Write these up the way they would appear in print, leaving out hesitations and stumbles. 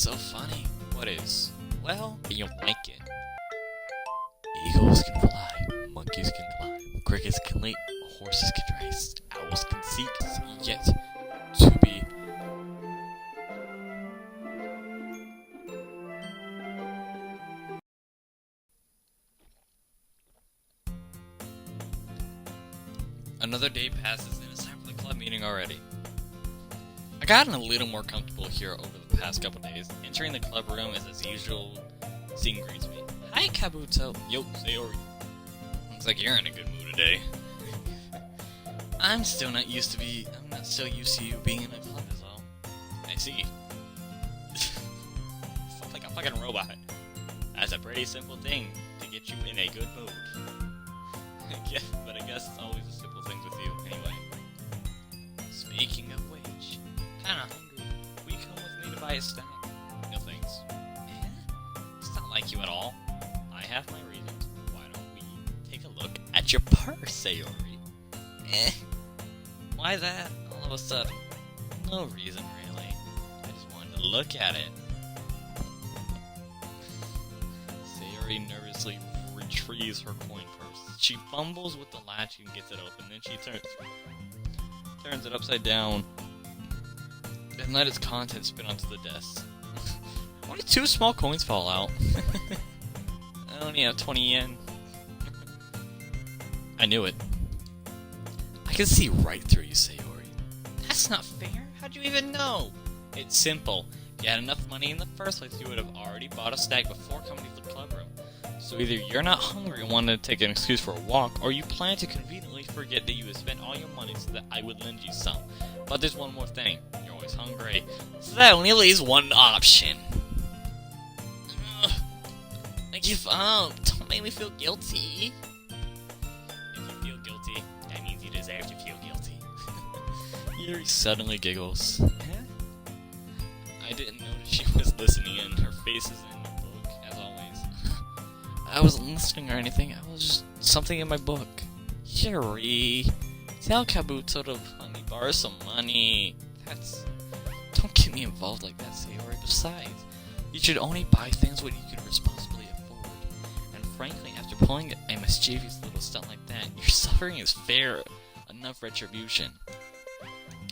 so funny? What is? Well, you'll like it. Eagles can fly, monkeys can climb, crickets can leap, horses can race, owls can seek, yet to be. Another day passes and it's time for the club meeting already. I gotten a little more comfortable here over the past couple days. Entering the club room as usual, Scene greets me. Hi, Kabuto. Yo, Sayori. Looks like you're in a good mood today. I'm not used to you being in a club as well. I see. Sounds like a fucking robot. That's a pretty simple thing to get you in a good mood. Yeah, but I guess it's always the simple things with you, anyway. Speaking of which, kinda hungry. Will you come with me to buy a snack? No thanks. Eh? It's not like you at all. I have my reasons. Why don't we take a look at your purse, Sayori? Eh? Why that? All of a sudden? No reason, really. I just wanted to look at it. Sayori nervously retrieves her coin purse. She fumbles with the latch and gets it open. Then she turns it upside down and let its contents spin onto the desk. Only 2 small coins fall out. I only have 20 yen. I knew it. I can see right through you, Sayori. That's not fair. How'd you even know? It's simple. If you had enough money in the first place, you would have already bought a snack before coming to the club room. So either you're not hungry and want to take an excuse for a walk, or you plan to conveniently forget that you have spent all your money so that I would lend you some. But there's one more thing. You're always hungry. So that only leaves one option. Ugh. I give up. Don't make me feel guilty. If you feel guilty, that means you deserve to feel guilty. Yuri suddenly giggles. Huh? I didn't notice she was listening in. Her face is in the book, as always. I wasn't listening or anything. I was just something in my book. Yuri, tell Kabuto to let me borrow some money. Don't get me involved like that, Sayori. Besides, you should only buy things what you can responsibly afford. And frankly, after pulling a mischievous little stunt like that, your suffering is fair enough retribution.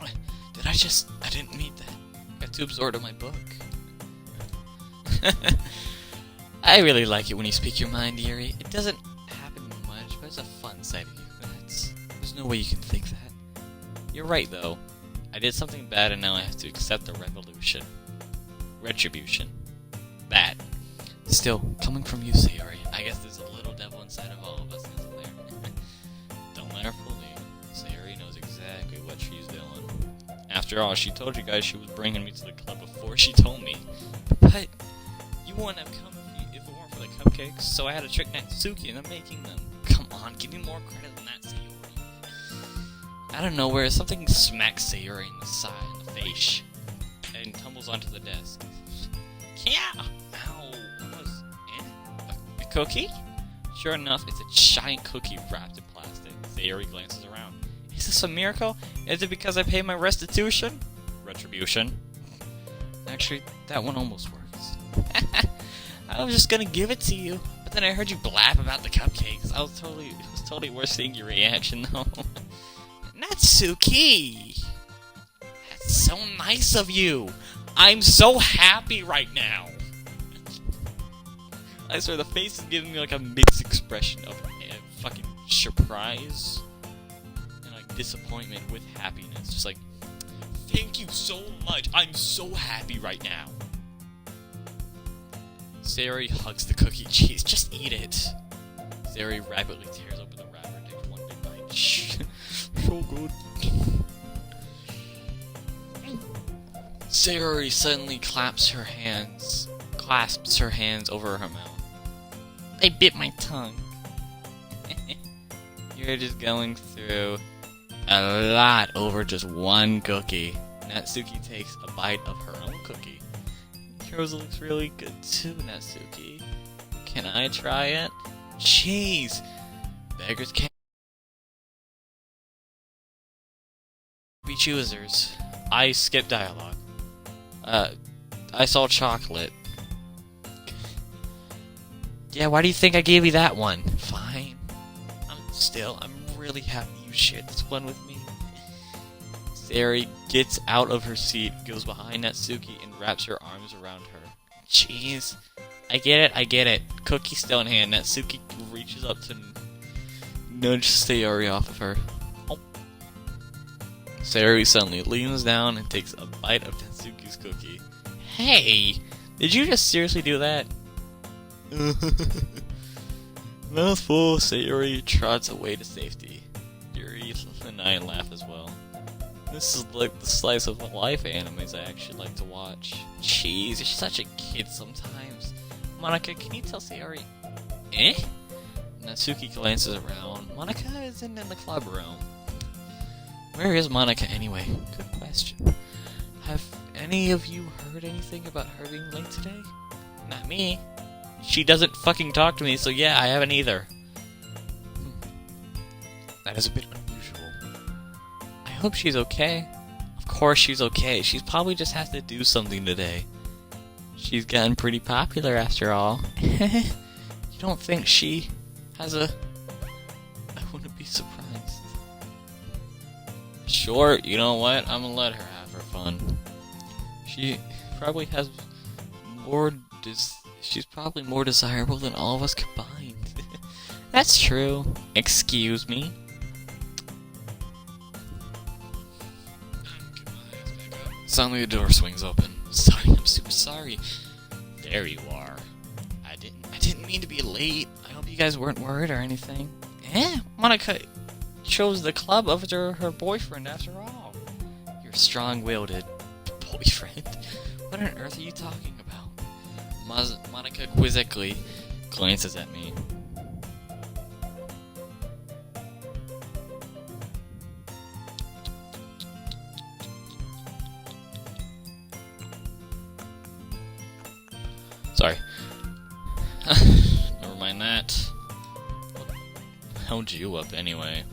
I didn't mean that. I got too absorbed in my book. I really like it when you speak your mind, Yuri. It doesn't happen much, but it's a fun side of you. There's no way you can think that. You're right, though. I did something bad and now I have to accept the retribution. Bad. Still, coming from you, Sayori, I guess there's a little devil inside of all of us, isn't there? Don't let her fool you. Sayori knows exactly what she's doing. After all, she told you guys she was bringing me to the club before she told me. But you wouldn't have come if it weren't for the cupcakes, so I had to trick Natsuki into making them. Come on, give me more credit than that, Sayori. Out of nowhere, something smacks Sayori in the side, in the face, and tumbles onto the desk. Yeah! Ow! What was it? A cookie? Sure enough, it's a giant cookie wrapped in plastic. Sayori glances around. Is this a miracle? Is it because I paid my restitution? Retribution? Actually, that one almost works. I was just gonna give it to you, but then I heard you blab about the cupcakes. It was totally worth seeing your reaction, though. Natsuki! That's so nice of you! I'm so happy right now! I swear, the face is giving me like a mixed expression of fucking surprise and like disappointment with happiness. Just like, thank you so much! I'm so happy right now! Sayori hugs the cookie. Jeez, just eat it! Sayori rapidly tears open the wrapper and takes one big bite. Shh. So good. Sayori suddenly clasps her hands over her mouth. I bit my tongue. You're just going through a lot over just one cookie. Natsuki takes a bite of her own cookie. Yours looks really good too, Natsuki. Can I try it? Jeez! Beggars can't be choosers. I skip dialogue. I saw chocolate. Yeah, why do you think I gave you that one? Fine. I'm really happy you shared this one with me. Sayori gets out of her seat, goes behind Natsuki, and wraps her arms around her. Jeez. I get it. Cookie still in hand. Natsuki reaches up to nudge Sayori off of her. Oh. Sayori suddenly leans down and takes a bite of Natsuki's cookie. Hey! Did you just seriously do that? Mouthful, Sayori trots away to safety. Yuri and I laugh as well. This is like the slice of life animes I actually like to watch. Jeez, you're such a kid sometimes. Monica, can you tell Sayori? Eh? Natsuki glances around. Monica isn't in the club room. Where is Monica anyway? Good question. Have any of you heard anything about her being late today? Not me. She doesn't fucking talk to me, so yeah, I haven't either. That is a bit unusual. I hope she's okay. Of course she's okay. She's probably just has to do something today. She's gotten pretty popular after all. You don't think she has a... I wouldn't be surprised. Sure, you know what? I'm gonna let her have her fun. She probably has more... She's probably more desirable than all of us combined. That's true. Excuse me. Suddenly the door swings open. Sorry, I'm super sorry. There you are. I didn't mean to be late. I hope you guys weren't worried or anything. Monica chose the club over her boyfriend after all. Your strong-willed boyfriend? What on earth are you talking about? Monica quizzically glances at me. Sorry. Never mind that. What held you up anyway?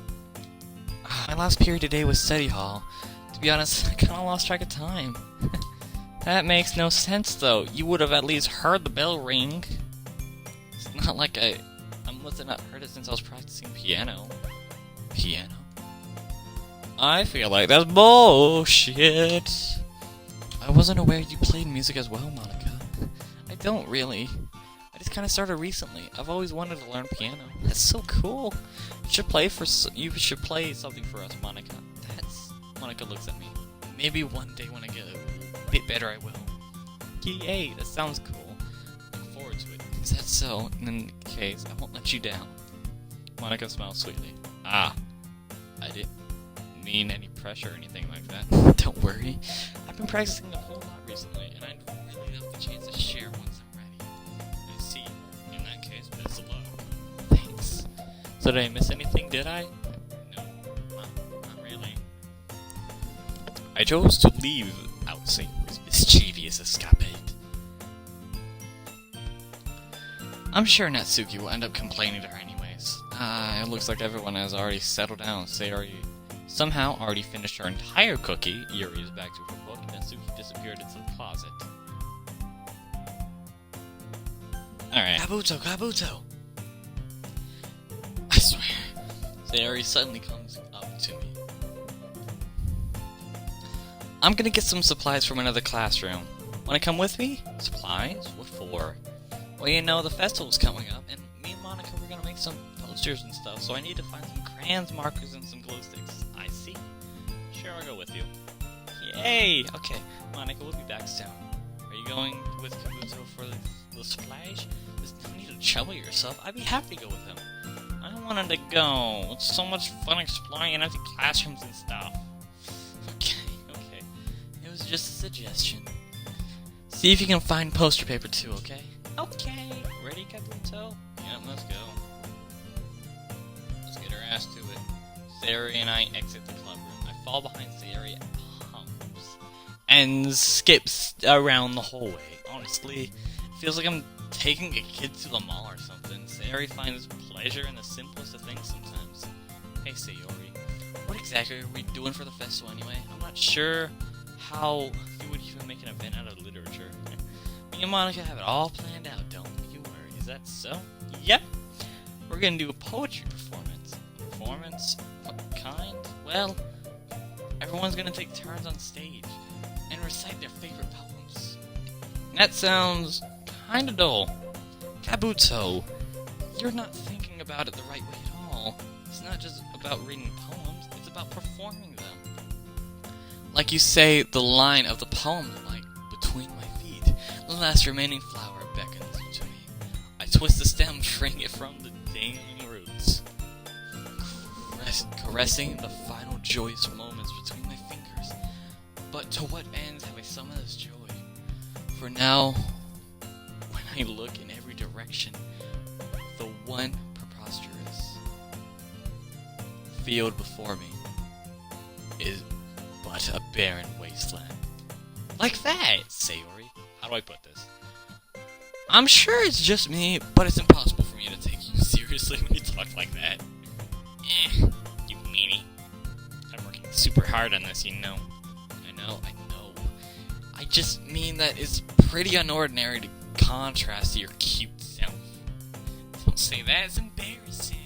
My last period today was study hall. To be honest, I kinda lost track of time. That makes no sense, though. You would have at least heard the bell ring. It's not like I must have not heard it since I was practicing piano. Piano? I feel like that's bullshit. I wasn't aware you played music as well, Monica. I don't really. I just kind of started recently. I've always wanted to learn piano. That's so cool. You should play something for us, Monica. Monica looks at me. Maybe one day when I get a bit better, I will. Yay, that sounds cool. Look forward to it. Is that so? In the case, I won't let you down. Monica smiles sweetly. I didn't mean any pressure or anything like that. Don't worry. I've been practicing a whole lot recently, and I'd really love the chance to share once I'm ready. I see. In that case, best of luck. Thanks. So did I miss anything, did I? No, not really. I chose to leave out Sayori's mischievous escapade. I'm sure Natsuki will end up complaining to her anyways. It looks like everyone has already settled down. Sayori somehow already finished her entire cookie. Yuri is back to her book, and Natsuki disappeared into the closet. Alright. Kabuto! I swear. Sayori suddenly comes up to me. I'm gonna get some supplies from another classroom. Wanna come with me? Supplies? What for? Well, you know, the festival's coming up, and me and Monica, we're gonna make some posters and stuff, so I need to find some crayons, markers, and some glue sticks. I see. Sure, I'll go with you. Yay! Okay, Monica, we'll be back soon. Are you going with Kabuto for the splash? There's no need to trouble yourself. I'd be happy to go with him. I wanted to go. It's so much fun exploring and empty classrooms and stuff. Okay. It was just a suggestion. See if you can find poster paper too, okay? Okay. Ready, Kabuto? Yep, let's go. Let's get our ass to it. Sayori and I exit the club room. I fall behind Sayori and humps and skips around the hallway. Honestly, it feels like I'm taking a kid to the mall or something. Sayori finds pleasure in the simplest of things sometimes. Hey, Sayori. What exactly are we doing for the festival anyway? I'm not sure how you would even make an event out of literature. Me and Monica have it all planned out, don't you worry. Is that so? Yep. We're gonna do a poetry performance. Performance? What kind? Well, everyone's gonna take turns on stage and recite their favorite poems. That sounds kinda dull. Kabuto, you're not thinking about it the right way at all. It's not just about reading poems, it's about performing them. Like you say the line of the poem, like, between my feet, the last remaining flower beckons to me. I twist the stem, freeing it from the dangling roots, caressing the final joyous moments between my fingers. But to what ends have I summoned this joy? For now, when I look in every direction, the one preposterous field before me is but a barren wasteland. Like that, Sayori. How do I put this? I'm sure it's just me, but it's impossible for me to take you seriously when you talk like that. You meanie. I'm working super hard on this, you know. I know. I just mean that it's pretty unordinary to contrast to your cute self. Don't say that, it's embarrassing.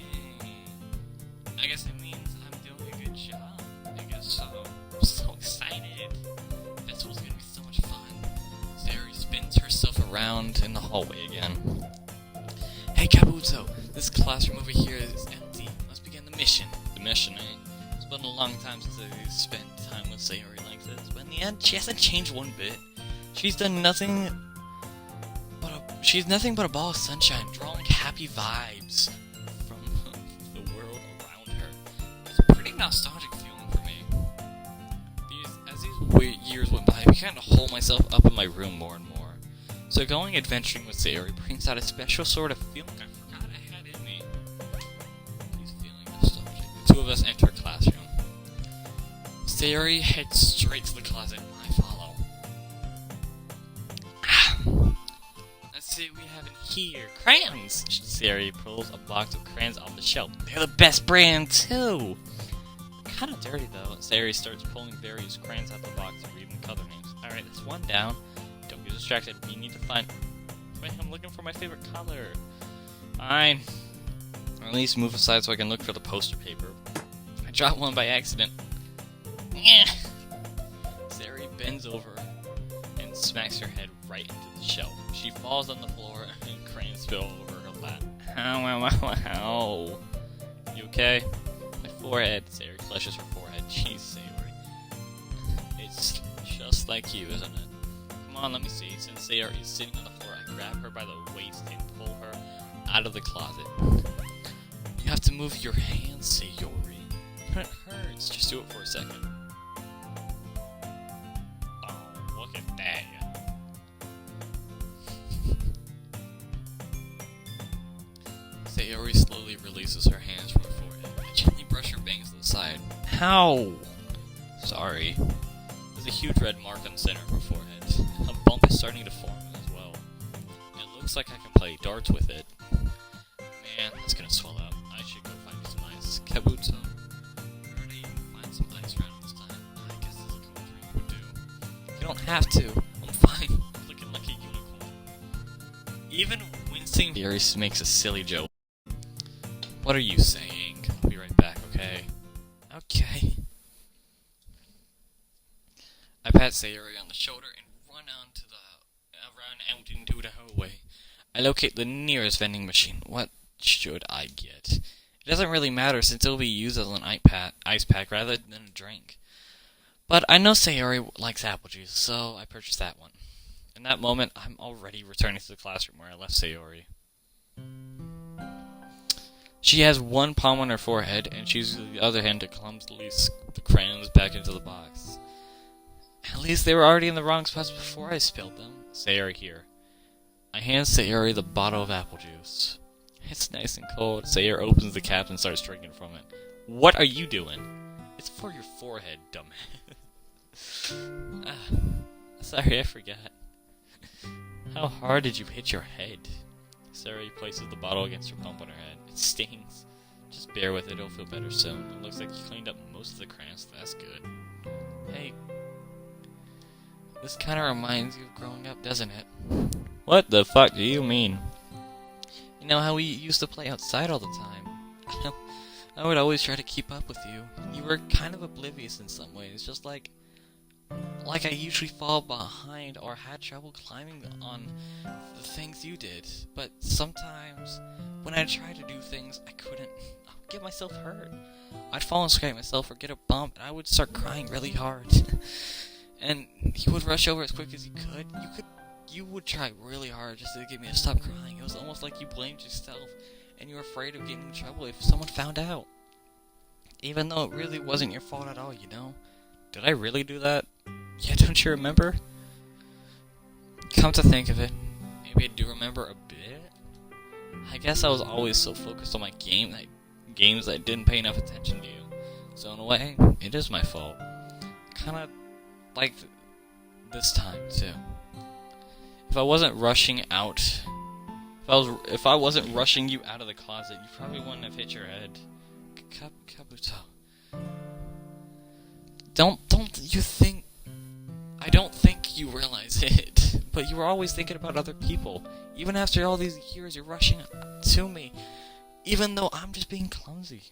I guess it means I'm doing a good job. I guess so. I'm so excited. Festival's gonna be so much fun. Sayori spins herself around in the hallway again. Hey Kabuto, this classroom over here is empty. Let's begin the mission. The mission, eh? It's been a long time since I spent time with Sayori like this, but in the end, she hasn't changed one bit. She's nothing but a ball of sunshine, drawing happy vibes from the world around her. It's a pretty nostalgic feeling for me. As these years went by, I began to hold myself up in my room more and more. So going adventuring with Sayori brings out a special sort of feeling I forgot I had in me. He's feeling nostalgic. The two of us enter a classroom. Sayori heads straight to the closet. I follow. Let's see what we have in here. Crayons! Sayori pulls a box of crayons off the shelf. They're the best brand, too! Kind of dirty, though. Sayori starts pulling various crayons out the box and reading color names. Alright, that's one down. Don't get distracted. We need to find... Wait, I'm looking for my favorite color. Fine. Or at least move aside so I can look for the poster paper. I dropped one by accident. Sayori bends over and smacks her head right into the shelf. She falls on the floor and crayons spill over her lap. Ow. You okay? My forehead. Sayori flushes her forehead. Jeez, Sayori. It's just like you, isn't it? Come on, let me see. Since Sayori is sitting on the floor, I grab her by the waist and pull her out of the closet. You have to move your hands, Sayori. It hurts. Just do it for a second. Oh, look at that. Sayori slowly releases her hands from her forehead. I gently brush her bangs to the side. How? Sorry. There's a huge red mark on the center of her forehead. A bump is starting to form as well. It looks like I can play darts with it. Man, that's gonna swell up. I should go find me some ice. Kabuto. Already find some ice around this time. I guess this is a cool drink would do. You don't have to. I'm fine. I'm looking like a unicorn. Even wincing Sayori makes a silly joke. What are you saying? I'll be right back, okay? Okay. I pat Sayori on the shoulder and run out into the hallway. I locate the nearest vending machine. What should I get? It doesn't really matter since it will be used as an ice pack rather than a drink. But I know Sayori likes apple juice, so I purchased that one. In that moment, I'm already returning to the classroom where I left Sayori. She has one palm on her forehead, and she uses the other hand to clumsily scoop the crayons back into the box. At least they were already in the wrong spots before I spilled them. Sayori here. I hand Sayori the bottle of apple juice. It's nice and cold. Sayori opens the cap and starts drinking from it. What are you doing? It's for your forehead, dumbass. Sorry, I forgot. How hard did you hit your head? Sayori places the bottle against her bump on her head. It stings. Just bear with it, it'll feel better soon. It looks like you cleaned up most of the crayons, so that's good. Hey. This kinda reminds you of growing up, doesn't it? What the fuck do you mean? You know how we used to play outside all the time? I would always try to keep up with you. You were kind of oblivious in some ways, just like I usually fall behind or had trouble climbing on the things you did. But sometimes, when I tried to do things, I couldn't. I would get myself hurt. I'd fall and scrape myself or get a bump, and I would start crying really hard. And you would rush over as quick as you could. You would try really hard just to get me to stop crying. It was almost like you blamed yourself, and you were afraid of getting in trouble if someone found out. Even though it really wasn't your fault at all, you know? Did I really do that? Yeah, don't you remember? Come to think of it, maybe I do remember a bit. I guess I was always so focused on my games that I didn't pay enough attention to you. So in a way, it is my fault. Kinda like this time, too. If I wasn't rushing out... If I wasn't rushing you out of the closet, you probably wouldn't have hit your head. Kabuto. Don't you think... I don't think you realize it, but you were always thinking about other people. Even after all these years, you're rushing to me, even though I'm just being clumsy.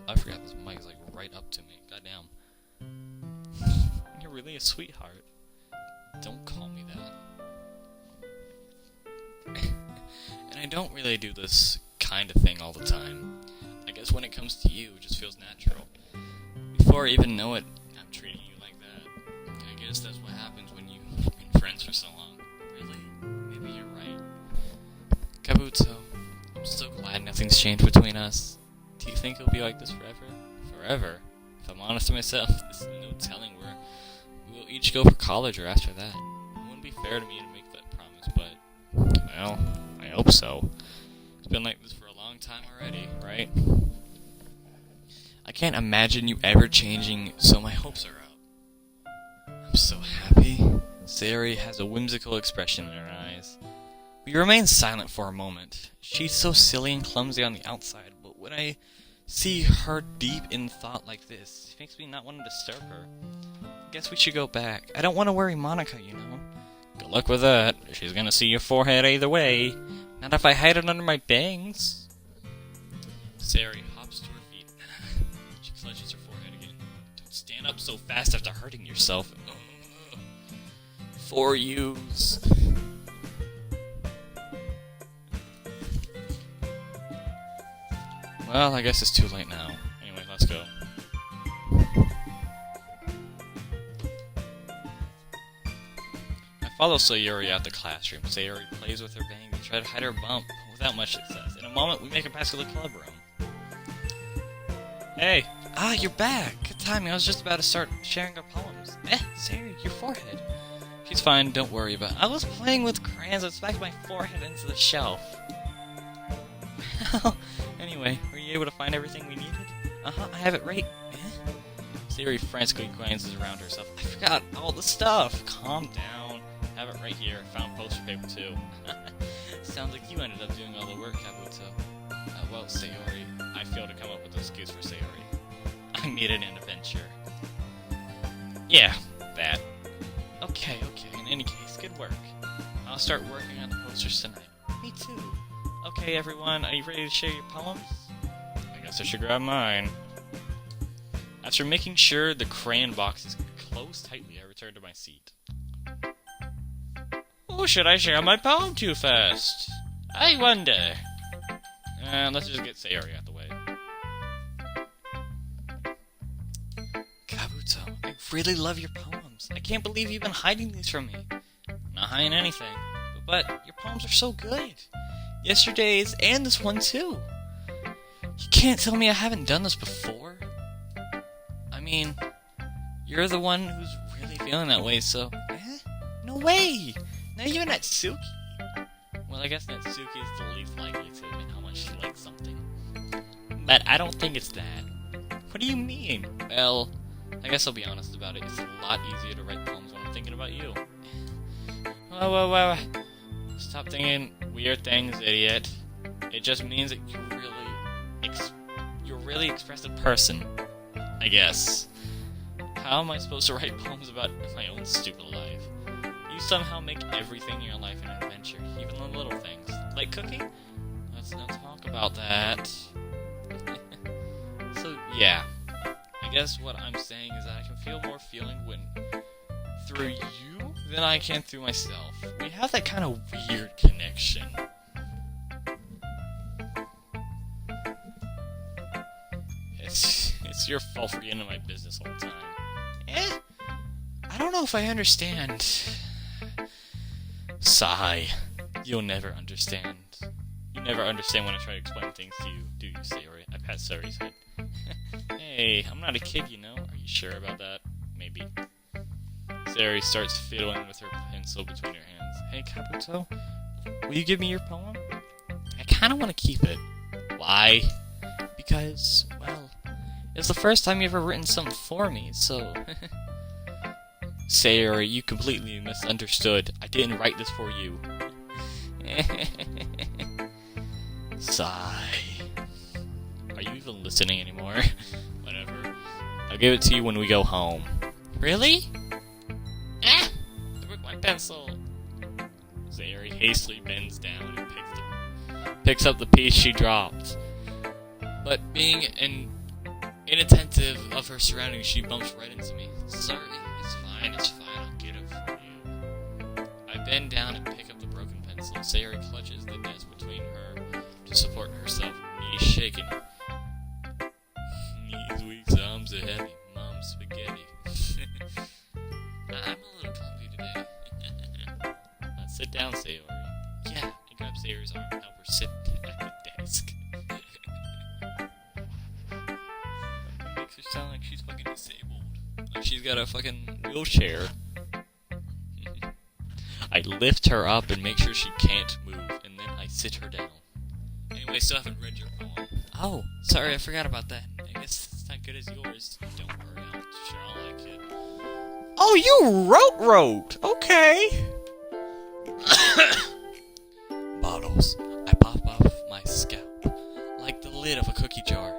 I forgot this mic's like right up to me. Goddamn. You're really a sweetheart. Don't call me that. And I don't really do this kind of thing all the time. I guess when it comes to you, it just feels natural. Before I even know it, I'm treating you like that. I guess that's what happens when you've been friends for so long. Really? Maybe you're right. Kabuto, I'm so glad nothing's changed between us. Do you think it'll be like this forever? Forever? If I'm honest with myself, there's no telling where we'll each go for college or after that. It wouldn't be fair to me to make that promise, but, well, I hope so. It's been like this for a long time already, right? I can't imagine you ever changing, so my hopes are up. I'm so happy. Sayori has a whimsical expression in her eyes. We remain silent for a moment. She's so silly and clumsy on the outside, but when I see her deep in thought like this, it makes me not want to disturb her. Guess we should go back. I don't want to worry Monica, you know. Good luck with that. She's gonna see your forehead either way. Not if I hide it under my bangs. Sayori hops to her feet. She clutches her forehead again. Don't stand up so fast after hurting yourself. For yous. Well, I guess it's too late now. Anyway, let's go. I follow Sayori out the classroom. Sayori plays with her bang and tries to hide her bump, without much success. In a moment, we make it past to the club room. Hey! Ah, you're back! Good timing, I was just about to start sharing our poems. Sayori, your forehead. She's fine, don't worry about it. I was playing with crayons, I smacked my forehead into the shelf. Anyway, were you able to find everything we needed? I have it right. Sayori frantically glances around herself. I forgot all the stuff. Calm down. Have it right here. Found poster paper too. Sounds like you ended up doing all the work, Kabuto. Well, Sayori, I failed to come up with an excuse for Sayori. I needed an adventure. Yeah, that. Okay. In any case, good work. I'll start working on the posters tonight. Me too. Okay, everyone, are you ready to share your poems? I guess I should grab mine. After making sure the crayon box is closed tightly, I return to my seat. Who should I share my poem to first? I wonder. Let's just get Sayori out the way. Kabuto, I really love your poems. I can't believe you've been hiding these from me. Not hiding anything, but your poems are so good. Yesterday's and this one too. You can't tell me I haven't done this before. I mean, you're the one who's really feeling that way, so... No way! Not even Natsuki! Well, I guess Natsuki is the least likely to admit how much she likes something. But I don't think it's that. What do you mean? Well, I guess I'll be honest about it. It's a lot easier to write poems when I'm thinking about you. Well. Stop thinking weird things, idiot. It just means that you're really expressive person, I guess. How am I supposed to write poems about my own stupid life? You somehow make everything in your life an adventure, even the little things. Like cooking? Let's not talk about that. So, yeah. I guess what I'm saying is that I can feel more feeling through you than I can through myself. We have that kind of weird connection. It's your fault for getting into my business all the time. I don't know if I understand. Sigh. You'll never understand. You never understand when I try to explain things to you, do you, Sayori? I pat Sayori's head. Hey, I'm not a kid, you know. Are you sure about that? Maybe. Sayori starts fiddling with her pencil between her hands. Hey, Kabuto, will you give me your poem? I kind of want to keep it. Why? Because, well, it's the first time you've ever written something for me, so... Sayori, you completely misunderstood. I didn't write this for you. Sigh. Are you even listening anymore? Whatever. I'll give it to you when we go home. Really? I broke my pencil. Sayori hastily bends down and picks up the piece she dropped. But being inattentive of her surroundings, she bumps right into me. Sorry, it's fine, I'll get it for you. I bend down and pick up the broken pencil. Sayori clutches the desk between her to support herself, knees shaking. Knees weak, arms are heavy, mom's spaghetti. I'm a little comfy today. Sit down, Sayori. Yeah, I grab Sayori's arm and help her sit at the desk. It makes her sound like she's fucking disabled. Like she's got a fucking wheelchair. I lift her up and make sure she can't move, and then I sit her down. Anyway, I still haven't read your poem. Oh, sorry, I forgot about that. I guess it's not good as yours. Don't worry, I'm sure I'll like it. Oh, you wrote. Okay. Bottles. I pop off my scalp like the lid of a cookie jar.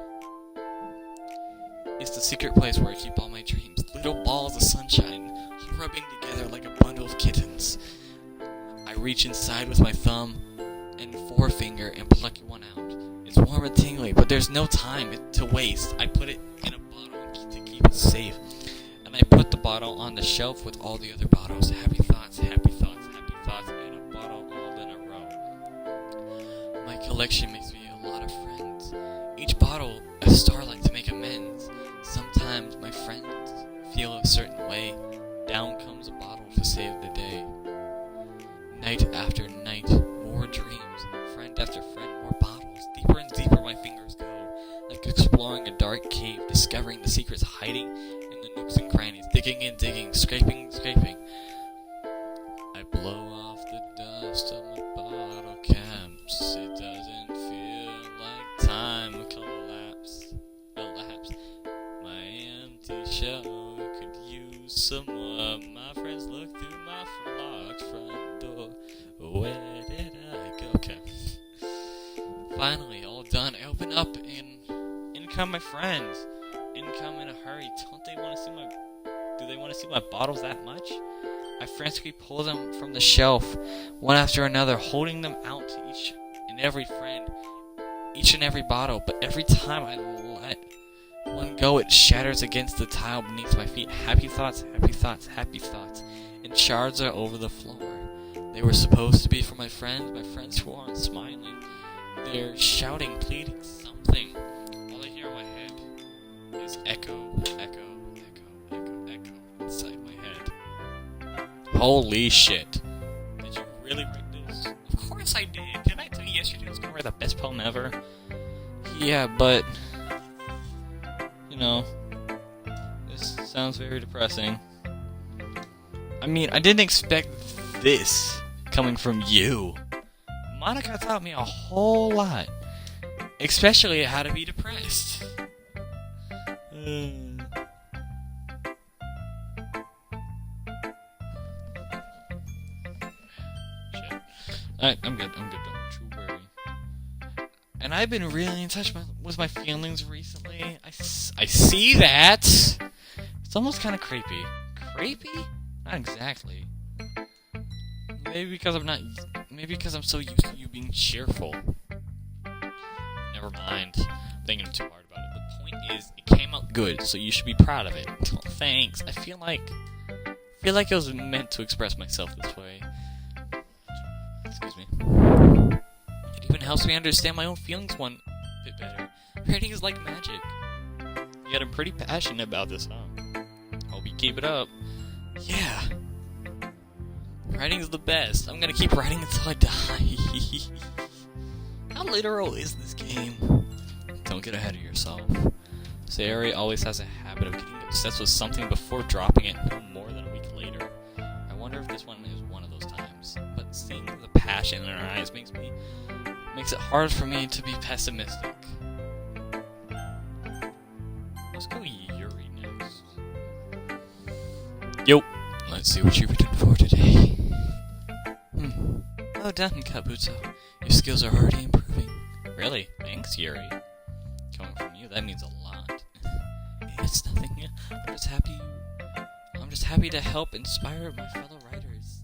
It's the secret place where I keep all my dreams. Little balls of sunshine rubbing together like a bundle of kittens. I reach inside with my thumb and forefinger and pluck one out. It's warm and tingly, but there's no time to waste. I put it in a bottle to keep it safe. And I put the bottle on the shelf with all the other bottles. Happy thoughts, happy thoughts, happy thoughts, and a bottle all in a row. My collection makes me a lot of friends. Each bottle a starlight to make amends. Sometimes my friends feel a certain way. Down comes a bottle to save the day. Night after night, more dreams. Friend after friend, more bottles. Deeper and deeper my fingers go. Like exploring a dark cave, discovering the secrets hiding in the nooks and crannies. Digging and digging, scraping, scraping. I blow off the dust of my bottle caps. It doesn't feel like time will collapse. My empty shell could use some more. My friends look through my locked front door. Where did I go? Okay. Finally, all done. I open up and in come my friends. In come in a hurry. Do they want to see my bottles that much? I frantically pull them from the shelf, one after another, holding them out to each and every friend, each and every bottle. But every time I let one go, it shatters against the tile beneath my feet. Happy thoughts, happy thoughts, happy thoughts. And shards are over the floor. They were supposed to be for my friends who aren't smiling. They're shouting, pleading something. All I hear in my head is echo, echo, echo, echo, echo inside my head. Holy shit. Did you really write this? Of course I did. Didn't I tell you yesterday I was going to write the best poem ever? Yeah, but... you know, this sounds very depressing. I mean, I didn't expect this coming from you. Monica taught me a whole lot, especially how to be depressed. Shit. Alright, I'm good, don't you worry. And I've been really in touch with my feelings recently. I see that! It's almost kind of creepy. Creepy? Not exactly. Maybe because I'm so used to you being cheerful. Never mind. I'm thinking too hard about it. The point is, it came out good, so you should be proud of it. Well, thanks. I feel like it was meant to express myself this way. Excuse me. It even helps me understand my own feelings one bit better. Writing is like magic. Yet I'm pretty passionate about this, huh? Hope you keep it up. Yeah. Writing's the best. I'm gonna keep writing until I die. How literal is this game? Don't get ahead of yourself. Sayori always has a habit of getting obsessed with something before dropping it no more than a week later. I wonder if this one is one of those times. But seeing the passion in her eyes makes it hard for me to be pessimistic. Let's go Yuri next. Yo, let's see what you've written for today. Well done, Kabuto. Your skills are already improving. Really? Thanks, Yuri. Coming from you, that means a lot. It's nothing. I'm just happy to help inspire my fellow writers.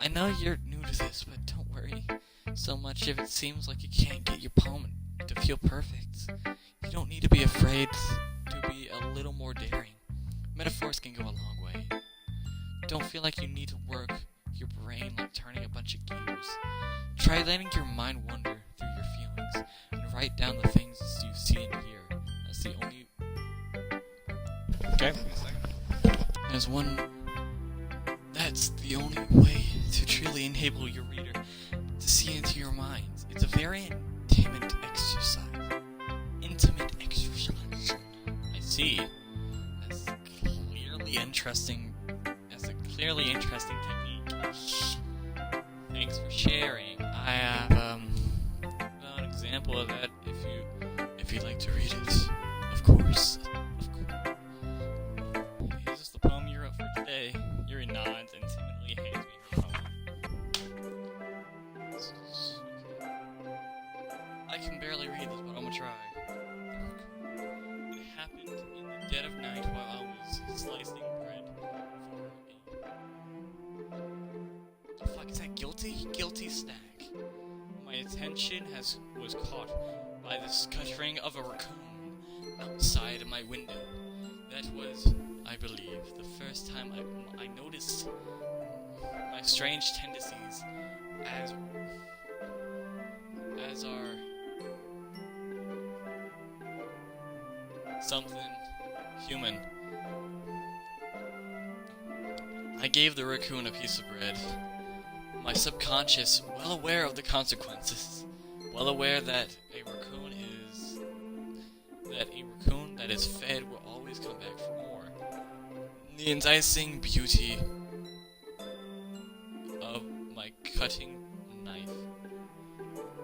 I know you're new to this, but don't worry so much if it seems like you can't get your poem to feel perfect. You don't need to be afraid to be a little more daring. Metaphors can go a long way. Don't feel like you need to work your brain like turning a bunch of gears. Try letting your mind wander through your feelings and write down the things you see and hear. That's the only... Okay. That's the only way to truly enable your reader to see into your minds. It's a very intimate exercise. I see. That's a clearly interesting technique. Thanks for sharing. I have an example of that if you'd like to read it. Of course. Is this the poem you wrote for today? Yuri nods and timidly hands me her poem. I can barely read this, but I'm gonna try. It happened in the dead of night while I was slicing bread for the fuck is that? Guilty snack. My attention was caught by the scuttering of a raccoon outside of my window. That was, I believe, the first time I noticed my strange tendencies as are something human. I gave the raccoon a piece of bread. My subconscious, well aware of the consequences, well aware that a raccoon that is fed will always come back for more. The enticing beauty of my cutting knife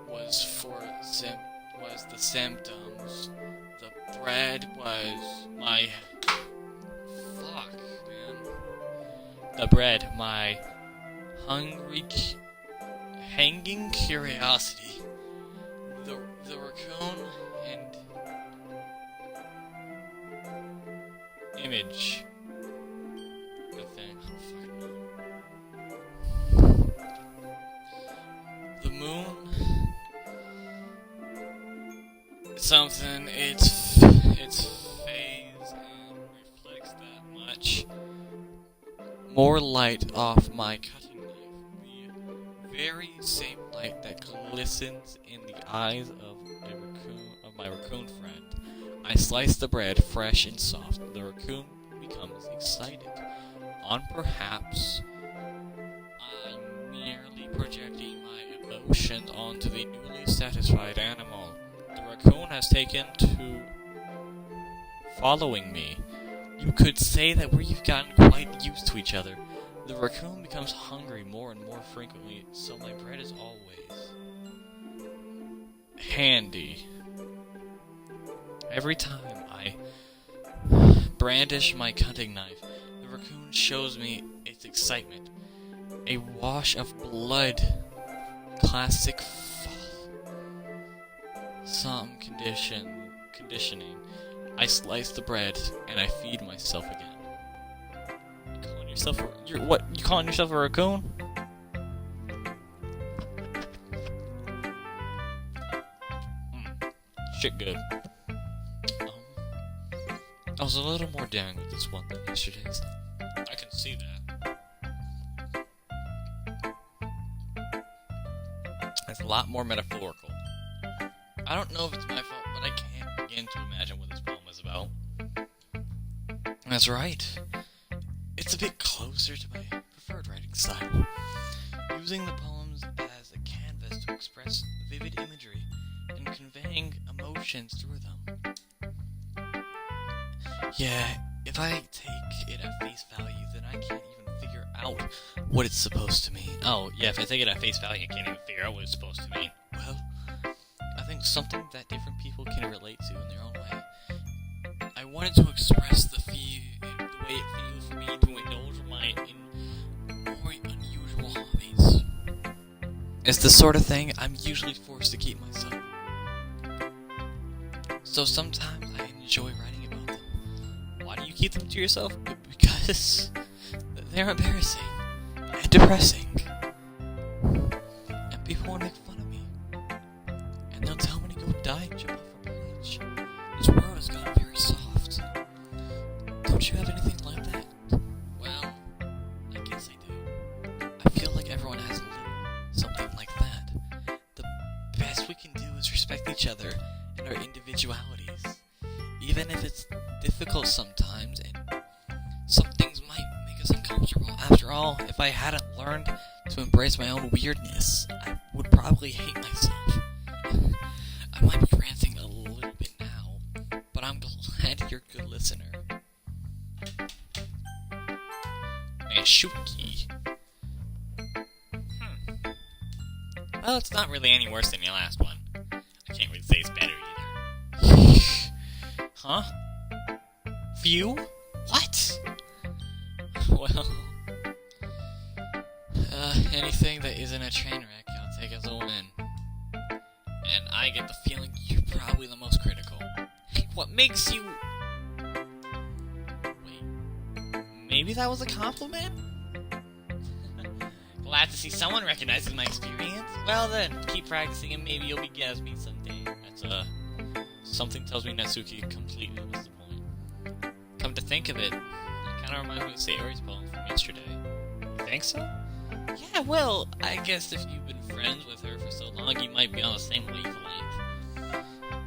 was the symptoms. The bread was my... Fuck, man. The bread, my hanging curiosity. The raccoon and image. The thing. The moon. Something. Its phase and reflects that much more light off my cutting knife. The very same light that glistens in the eyes of my raccoon friend. I slice the bread fresh and soft. The raccoon becomes excited. Perhaps I'm merely projecting my emotions onto the newly satisfied animal. The raccoon has taken to following me. You could say that we've gotten quite used to each other. The raccoon becomes hungry more and more frequently, so my bread is always handy. Every time I brandish my cutting knife, the raccoon shows me its excitement. A wash of blood. Classic some conditioning. I slice the bread and I feed myself again. You calling yourself a raccoon? shit good. I was a little more daring with this one than yesterday's. I can see that. It's a lot more metaphorical. I don't know if it's my fault, but I can't begin to imagine what this poem is about. That's right. It's a bit closer to my preferred writing style. Using the poems as a canvas to express vivid imagery and conveying emotions through them. Yeah, if I take it at face value, then I can't even figure out what it's supposed to mean. Oh, yeah, if I take it at face value, I can't even figure out what it's supposed to mean. Well, I think something that different people can relate to in their own way. I wanted to express the way it feels for me to indulge my more unusual hobbies. It's the sort of thing I'm usually forced to keep myself. So sometimes I enjoy writing about them. Why do you keep them to yourself? Because they're embarrassing and depressing. And people want to make fun of me. And they'll tell me to go die and jump off a bridge. This world has gotten very soft. Don't you have anything like that? Well, I guess I do. I feel like everyone has a little something like that. The best we can do is respect each other and our individualities. Even if it's difficult sometimes, and some things might make us uncomfortable. After all, if I hadn't learned to embrace my own weirdness, I would probably hate myself. I might be ranting a little bit now, but I'm glad you're a good listener. Shuki. Well, it's not really any worse than your last one. I can't really say it's better either. Huh? Few? What? Well, anything that isn't a train wreck, I'll take as a win. And I get the feeling you're probably the most critical. Hey, what makes you... Wait, maybe that was a compliment? Glad to see someone recognizes my experience. Well then, keep practicing and maybe you'll be Gatsby someday. That's, something tells me Natsuki completely missed the point. Come to think of it, it kinda reminds me of Sayori's poem from yesterday. You think so? Yeah, well, I guess if you've been friends with her for so long, you might be on the same wavelength.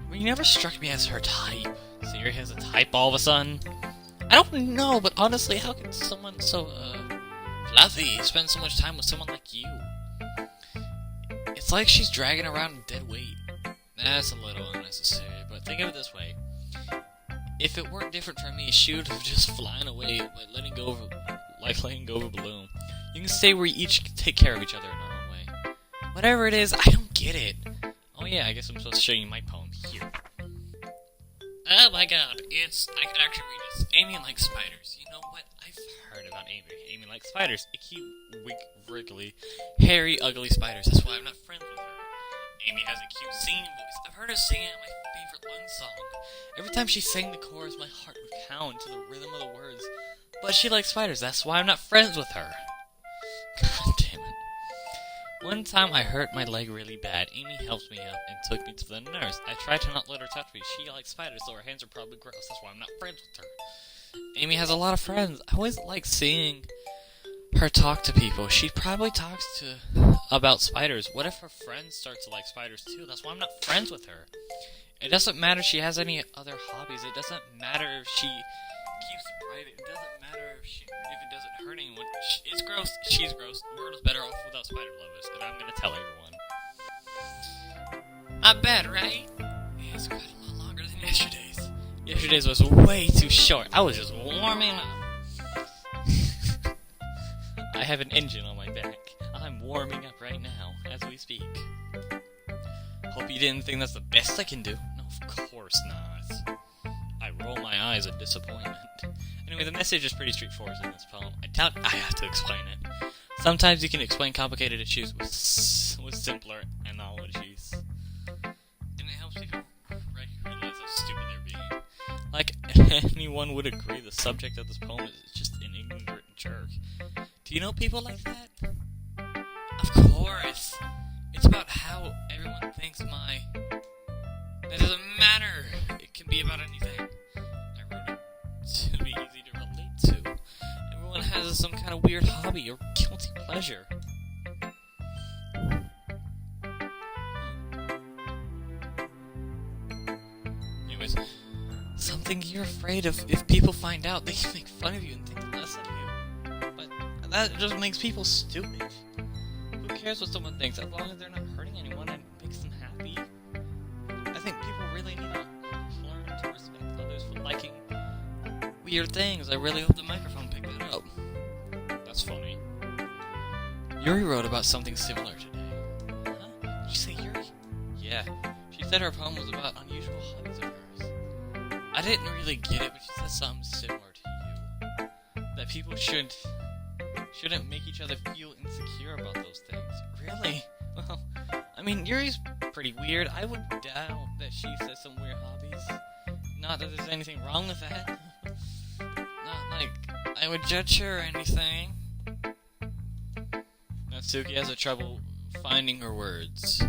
Well, you never struck me as her type. Sayori has a type all of a sudden? I don't know, but honestly, how can someone so, fluffy spend so much time with someone like you? It's like she's dragging around a dead weight. That's a little unnecessary, but think of it this way. If it weren't different from me, she would have just flown away by letting go of a balloon. You can say we each take care of each other in our own way. Whatever it is, I don't get it. Oh yeah, I guess I'm supposed to show you my poem here. Oh my god, I can actually read this. Amy likes spiders. You know what? I've heard about Amy. Amy likes spiders. Icky, wriggly, hairy, ugly spiders. That's why I'm not friends with her. Amy has a cute singing voice. I've heard her singing my favorite Lung song. Every time she sang the chorus, my heart would pound to the rhythm of the words. But she likes spiders. That's why I'm not friends with her. God damn it. One time I hurt my leg really bad. Amy helped me up and took me to the nurse. I tried to not let her touch me. She likes spiders, so her hands are probably gross. That's why I'm not friends with her. Amy has a lot of friends. I always like seeing her talk to people. She probably talks about spiders. What if her friends start to like spiders too? That's why I'm not friends with her. It doesn't matter if she has any other hobbies. It doesn't matter if she keeps it private. It doesn't matter if it doesn't hurt anyone. It's gross. She's gross. The world is better off without spider lovers, and I'm gonna tell everyone. Not bad, right? It's quite a lot longer than yesterday's. Yesterday's was way too short. I was just warming up. I have an engine on my back. I'm warming up right now, as we speak. Hope you didn't think that's the best I can do. No, of course not. I roll my eyes in disappointment. Anyway, the message is pretty straightforward in this poem. I doubt I have to explain it. Sometimes you can explain complicated issues with simpler analogies. And it helps people realize how stupid they're being. Like, anyone would agree the subject of this poem is just an ignorant jerk. Do you know people like that? Of course! It's about how everyone thinks That doesn't matter. It can be about anything. I wrote it to be easy to relate to. Everyone has some kind of weird hobby or guilty pleasure. Anyways, something you're afraid of. If people find out, they can make fun of you and think less of you. But that just makes people stupid. Who cares what someone thinks, as long as they're not hurting anyone and makes them happy? I think people really need to learn to respect others for liking weird things. I really hope the microphone picked that up. That's funny. Yuri wrote about something similar today. Huh? Did you say Yuri? Yeah. She said her poem was about unusual hobbies of hers. I didn't really get it, but she said something similar to you. That people shouldn't make each other feel insecure about those things. Really? Well, I mean, Yuri's pretty weird. I would doubt that she says some weird hobbies. Not that there's anything wrong with that. Not like I would judge her or anything. Natsuki has a trouble finding her words.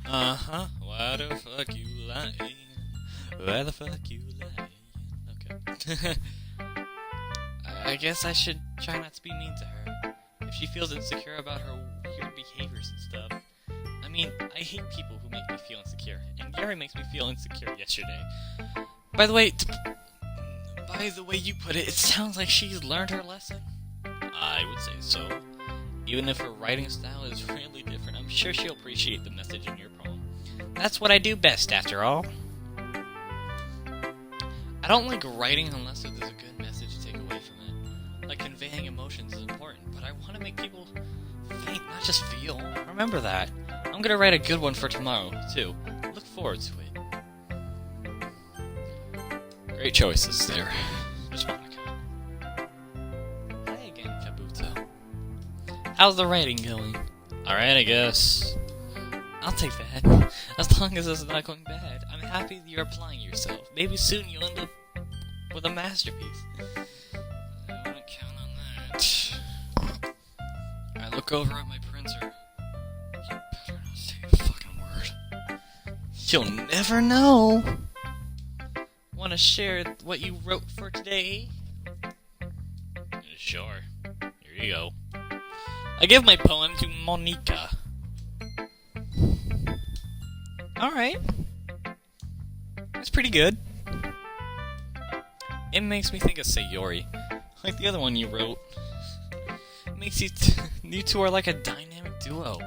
Uh-huh. Why the fuck you lying? Why the fuck you lying? Okay. I guess I should try not to be mean to her. If she feels insecure about her weird behaviors and stuff. I mean, I hate people who make me feel insecure. And Yuri makes me feel insecure yesterday. By the way you put it, it sounds like she's learned her lesson. I would say so. Even if her writing style is really different, I'm sure she'll appreciate the message in your poem. That's what I do best, after all. I don't like writing unless there's a good message to take away from it. Like, conveying emotions is important, but I want to make people think, not just feel. Remember that. I'm gonna write a good one for tomorrow, too. Look forward to it. Great choices there. Just want to comment. Hi again, Kabuto. How's the writing going? Alright, I guess. I'll take that. As long as it's not going bad. I'm happy that you're applying yourself. Maybe soon you'll end up with a masterpiece. I wouldn't count on that. I look over at my printer. You better not say a fucking word. You'll never know. Want to share what you wrote for today? Sure. Here you go. I give my poem to Monika. Alright. That's pretty good. It makes me think of Sayori. Like the other one you wrote. It makes you two are like a dynamic duo.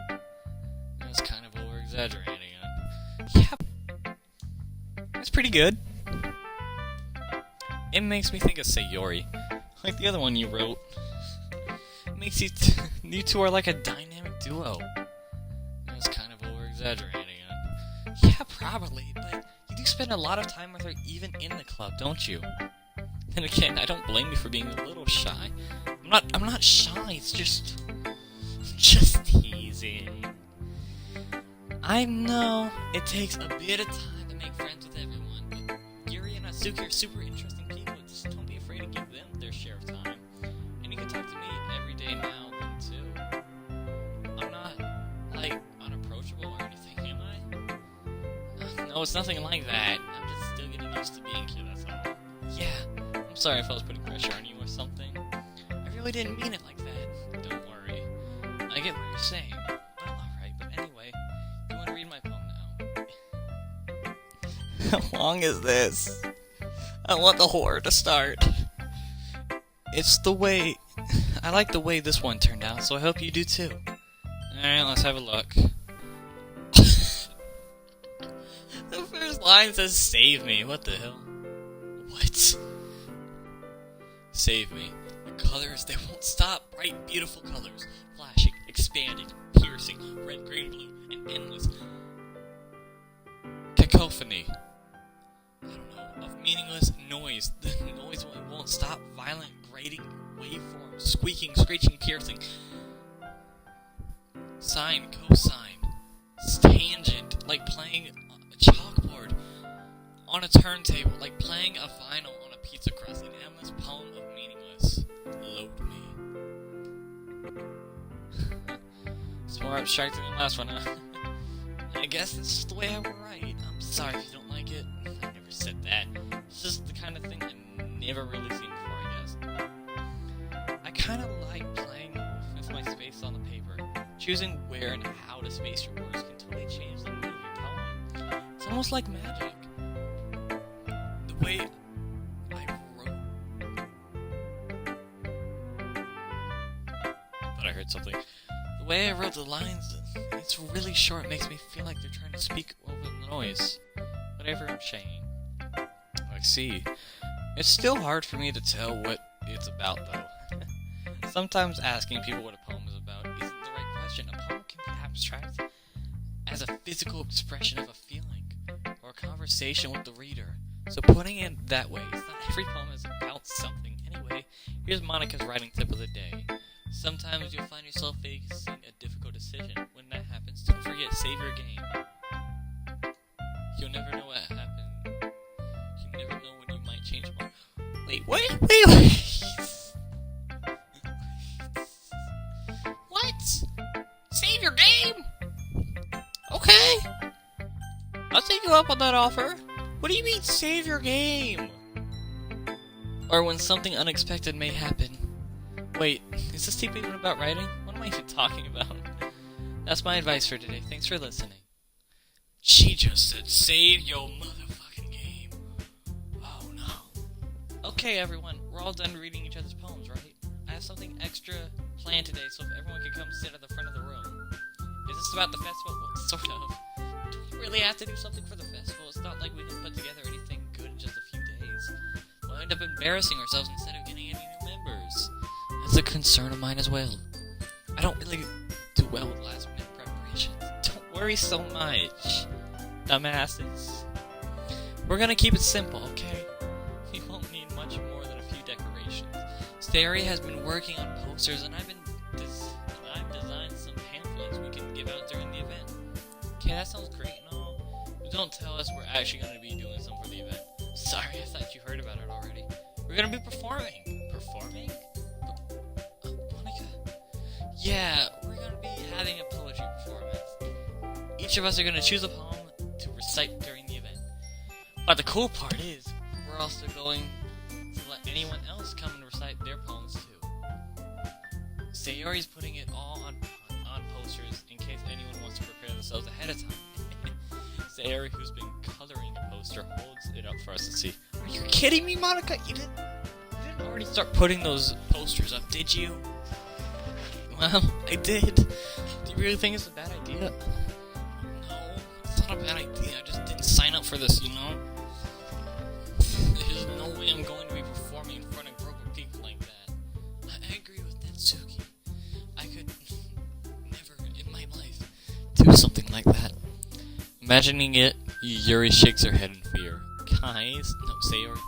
That's kind of over-exaggerating it. Yeah. That's pretty good. It makes me think of Sayori. Like the other one you wrote. It makes you two are like a dynamic duo. That's kind of over-exaggerating it. Yeah, probably, but you do spend a lot of time with her even in the club, don't you? And again, I don't blame you for being a little shy. I'm not shy, it's just teasing. I know it takes a bit of time to make friends with everyone, but Yuri and Natsuki are super interesting people. Just don't be afraid to give them their share of time. And you can talk to me every day now, then too. I'm not, like, unapproachable or anything, am I? No, it's nothing like that. I'm just still getting used to being here, that's all. Yeah, I'm sorry if I was putting pressure on you or something. I really didn't mean it like that. Don't worry. I get what you're saying. Well, alright, but anyway, you want to read my poem now? How long is this? I want the horror to start. It's the way... I like the way this one turned out, so I hope you do too. Alright, let's have a look. The first line says, save me. What the hell? What? Save me. The colors, they won't stop. Bright, beautiful colors. Flashing, expanding, piercing, red, green, blue, and endless cacophony. I don't know. Of meaningless noise. The noise won't stop. Violent, grating, waveform, squeaking, screeching, piercing. Sine, cosine. Tangent, like playing a chalkboard on a turntable, like playing a vinyl on a pizza crust. An endless poem of meaningless. Load me. It's more abstract than the last one, huh? I guess this is the way I write. I'm sorry if you don't like it. I never said that. It's just the kind of thing I've never really seen before, I guess. I kind of like playing with my space on the paper. Choosing where and how to space your words can totally change the mood of your poem. It's almost like magic. The way I wrote... Thought I heard something. The way I wrote the lines, it's really short. It makes me feel like they're trying to speak over the noise. Whatever I'm saying. I see. It's still hard for me to tell what it's about, though. Sometimes asking people what a poem is about isn't the right question. A poem can be abstract as a physical expression of a feeling, or a conversation with the reader. So putting it that way, it's not every poem is about something. Anyway, here's Monica's writing tip of the day. Sometimes you'll find yourself facing a difficult decision. When that happens, don't forget, save your game. You'll never know what happened. You never know when you might change your mind. Wait, wait. What? Save your game? Okay. I'll take you up on that offer. What do you mean, save your game? Or when something unexpected may happen. Wait, is this tip even about writing? What am I even talking about? That's my advice for today. Thanks for listening. She just said, save your motherfucking game. Oh no. Okay, everyone, we're all done reading each other's poems, right? I have something extra planned today, so if everyone can come sit at the front of the room. Is this about the festival? Well, sort of. Do we really have to do something for the festival? It's not like we can put together anything good in just a few days. We'll end up embarrassing ourselves instead of getting any new members. That's a concern of mine as well. I don't really do well with last-minute preparations. Don't worry so much, dumbasses. We're gonna keep it simple, okay? We won't need much more than a few decorations. Stary has been working on posters, and I've designed some pamphlets we can give out during the event. Okay, that sounds great and all, but don't tell us we're actually gonna be doing something for the event. Sorry, I thought you heard about it already. We're gonna be performing. Performing? Monica? Yeah, we're gonna be having a poetry performance. Each of us are gonna choose a poem to recite during the event. But the cool part is, we're also going to let anyone else come and recite their poems too. Sayori's putting it all on posters in case anyone wants to prepare themselves ahead of time. Sayori, who's been coloring a poster, holds it up for us to see. Are you kidding me, Monica? You didn't already start putting those posters up, did you? Well, I did. Do you really think it's a bad idea? No, it's not a bad idea. I just didn't sign up for this, you know? There's no way I'm going to be performing in front of a group of people like that. I agree with Natsuki. I could never in my life do something like that. Imagining it, Yuri shakes her head in fear. Guys, no, Sayori.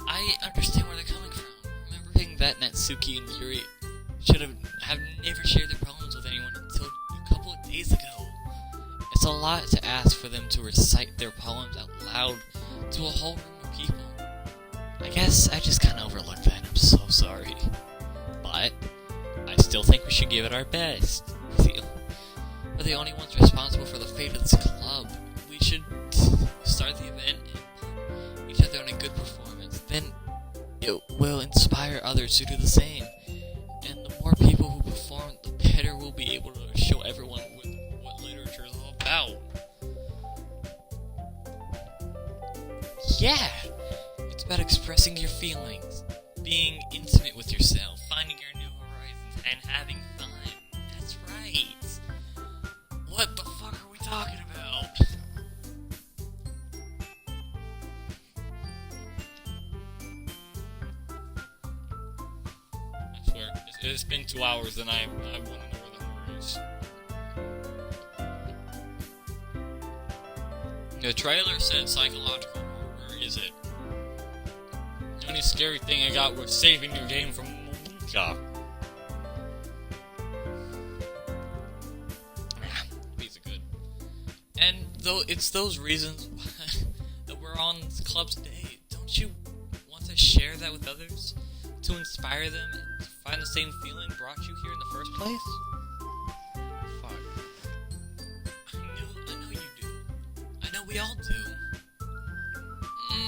I understand where they're coming from. Remembering that Natsuki and Yuri should have never shared their poems with anyone until a couple of days ago. It's a lot to ask for them to recite their poems out loud to a whole room of people. I guess I just kind of overlooked that. I'm so sorry. But I still think we should give it our best. We're the only ones responsible for the fate of this club. We should start the event and put each other on a good performance. Then it will inspire others to do the same. And the more people who perform, the better we'll be able to show everyone what literature is all about. Yeah! It's about expressing your feelings, being intimate with yourself, finding your new horizons, and having fun. That's right! What the fuck are we talking about? I swear, it's been 2 hours and I want to know where the horror is. The trailer said psychological horror. Where is it? The only scary thing I got was saving your game from Monica. These are good. And though it's those reasons that we're on this club today, don't you want to share that with others? To inspire them and find the same feeling brought you here in the first place? Fuck. I know you We all do.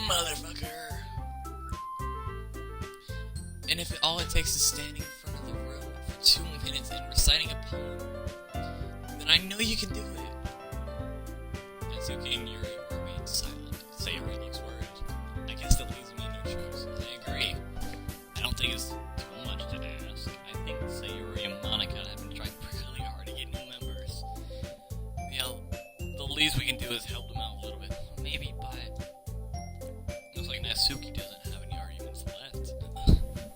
Motherfucker. And if all it takes is standing in front of the room for 2 minutes and reciting a poem, then I know you can do it. Natsuki and Yuri remain silent. Sayori looks worried. I guess that leaves me no choice. I agree. I don't think it's too much to ask. I think Sayori and Monica have been trying really hard to get new members. You know, the least we can do is help them out a little bit. Maybe, but looks like Natsuki doesn't have any arguments left.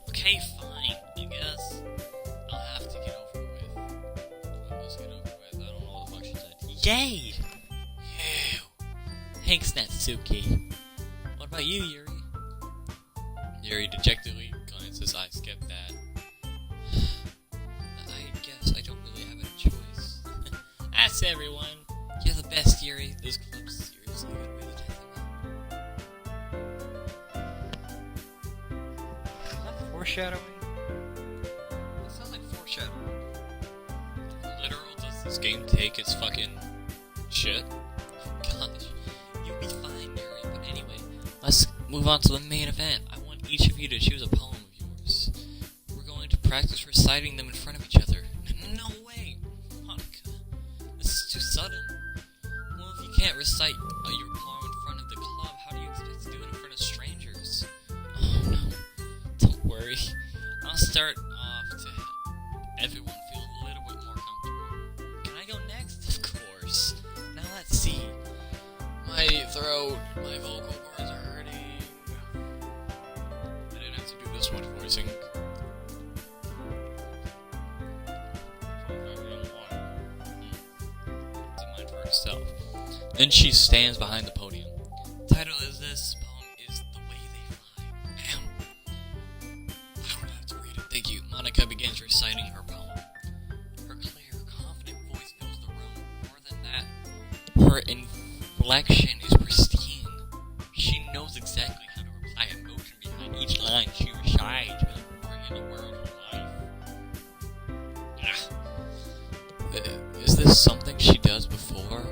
Okay, fine. I guess I'll have to get over it with. Let's get over it with. I don't know what the fuck she said. Yay! Ew. Thanks, Natsuki. What about you, Yuri? Yuri dejectedly glances. I skipped that. I guess I don't really have a choice. That's everyone. You're the best, Yuri. This club's seriously gonna really take them out. Foreshadowing? That sounds like foreshadowing. Literal, does this game take its fucking shit? Gosh, you'll be fine, Yuri. But anyway, let's move on to the main event. I want each of you to choose a poem of yours. We're going to practice reciting them in front of each other. No way, Monica. This is too sudden. Well, if you can't recite your poem in front of the club, how do you expect to do it in front of strangers? Oh no. Don't worry. I'll start off to help everyone feel a little bit more comfortable. Can I go next? Of course. Now let's see. My throat, my vocal cords are hurting. I didn't have to do this much voicing. It's a mind for herself. Then she stands behind the podium. Title is this poem is The Way They Fly. I don't have to read it. Thank you. Monica begins reciting her poem. Her clear, confident voice fills the room. More than that, her inflection is pristine. She knows exactly how to apply emotion behind each line she recites, bringing the world to life. Is this something she does before, or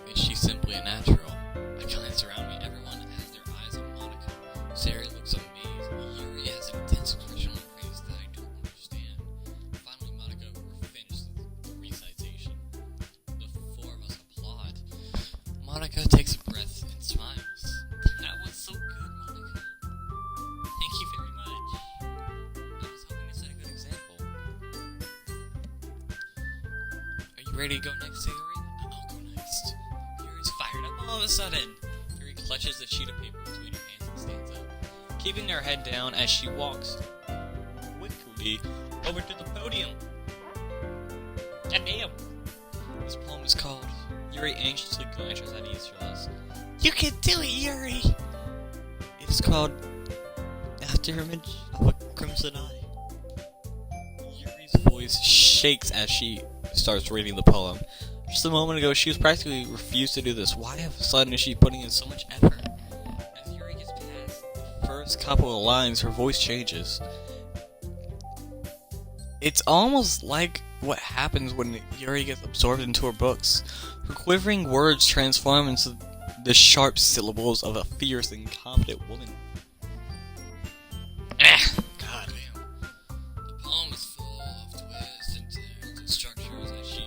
is she simply a natural? I glance around me. Everyone has their eyes on Monica. Sari looks amazed. Yuri has an intense expression on her face that I don't understand. Finally, Monica finishes the recitation. The four of us applaud. Monica takes a breath and smiles. That was so good, Monica. Thank you very much. I was hoping to set a good example. Are you ready to go next, Sayori? I'll go next. Yuri's fired up all of a sudden. Yuri clutches the sheet of paper between her hands and stands up, keeping her head down as she walks quickly over to the podium. Damn! This poem is called. Yuri anxiously glances at each of us. You can do it, Yuri! It is called Afterimage of a Crimson Eye. Yuri's voice shakes as she starts reading the poem. Just a moment ago, she was practically refused to do this. Why all of a sudden is she putting in so much effort? As Yuri gets past the first couple of lines, her voice changes. It's almost like what happens when Yuri gets absorbed into her books. Her quivering words transform into the sharp syllables of a fierce and confident woman. God damn. The poem is full of twists and turns and structures as she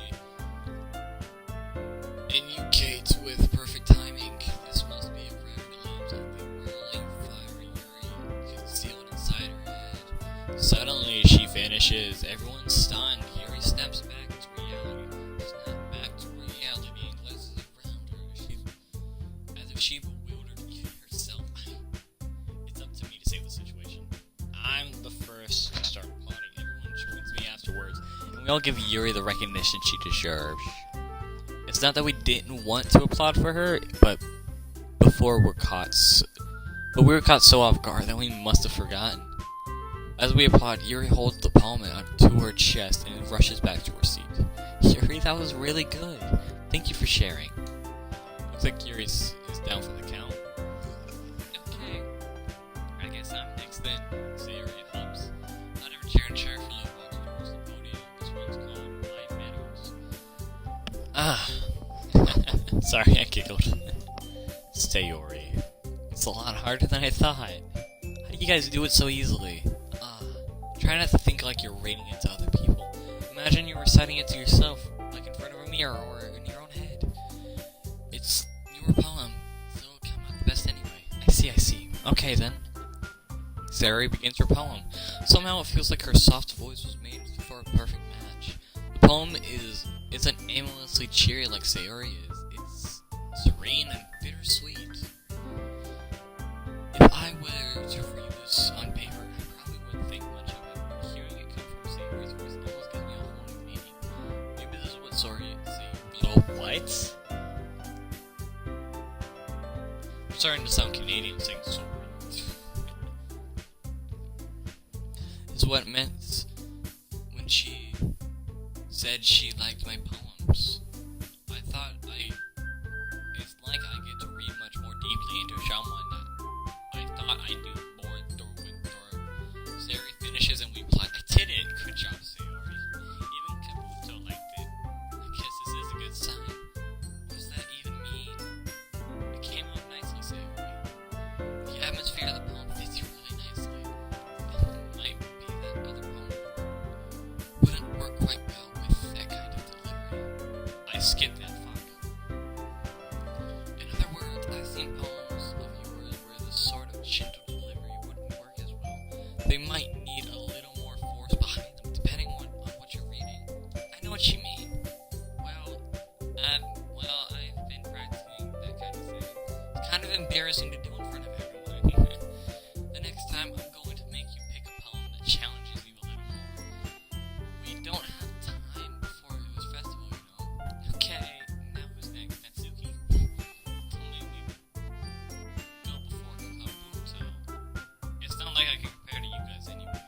enunciates with perfect timing. This must be a prayer to love that the whirling fire Yuri concealed inside her head. Suddenly she vanishes. Everyone's stunned. Yuri steps back to reality. Snaps back to reality and glances around her as if she bewildered herself. It's up to me to save the situation. I'm the first to start applauding. Everyone joins me afterwards, and we all give Yuri the recognition she deserves. It's not that we didn't want to applaud for her, but we were caught so off guard that we must have forgotten. As we applaud, Yuri holds the poem to her chest and rushes back to her seat. Yuri, that was really good. Thank you for sharing. Looks like Yuri is down for the count. Okay, I guess I'm next then. So Yuri hops out of her chair and cheerfully walks towards the podium. This one's called Life Matters. Sorry, I giggled. Sayori. It's a lot harder than I thought. How do you guys do it so easily? Try not to think like you're reading it to other people. Imagine you're reciting it to yourself, like in front of a mirror or in your own head. It's your poem, so it'll come out the best anyway. I see. Okay then. Sayori begins her poem. Somehow it feels like her soft voice was made for a perfect match. The poem isn't aimlessly cheery like Sayori is. It's serene and bittersweet. If I were to read this on paper, I probably wouldn't think much of it, but hearing it come from Sayori's voice almost gives me a whole new meaning. Maybe this is what Sayori what? I'm starting to sound Canadian saying sorry. This is what it meant when she said she liked my poems. I thought it's like I get to read much more deeply into a genre that I thought I knew more through and through. Sayori finishes and we play. I did it! Good job, Sayori. Even Kabuto liked it. I guess this is a good sign. What does that even mean? It came out nicely, Sayori. The atmosphere of the poem fits you really nicely. It might be that other poem wouldn't work quite well with that kind of delivery. I skipped that fuck. In other words, I've seen poems of yours where this sort of gentle delivery wouldn't work as well. They might need a little more force behind them, depending on what you're reading. I know what you mean. Well, I've been practicing that kind of thing. It's kind of embarrassing to do in front of everyone. The next time, I'm going to make you pick a poem that challenges you a little more. We don't have time before this festival, you know. Okay, now who's next? Natsuki? Told me we would go before Kabuto. It's not like I can compare to you guys anyways.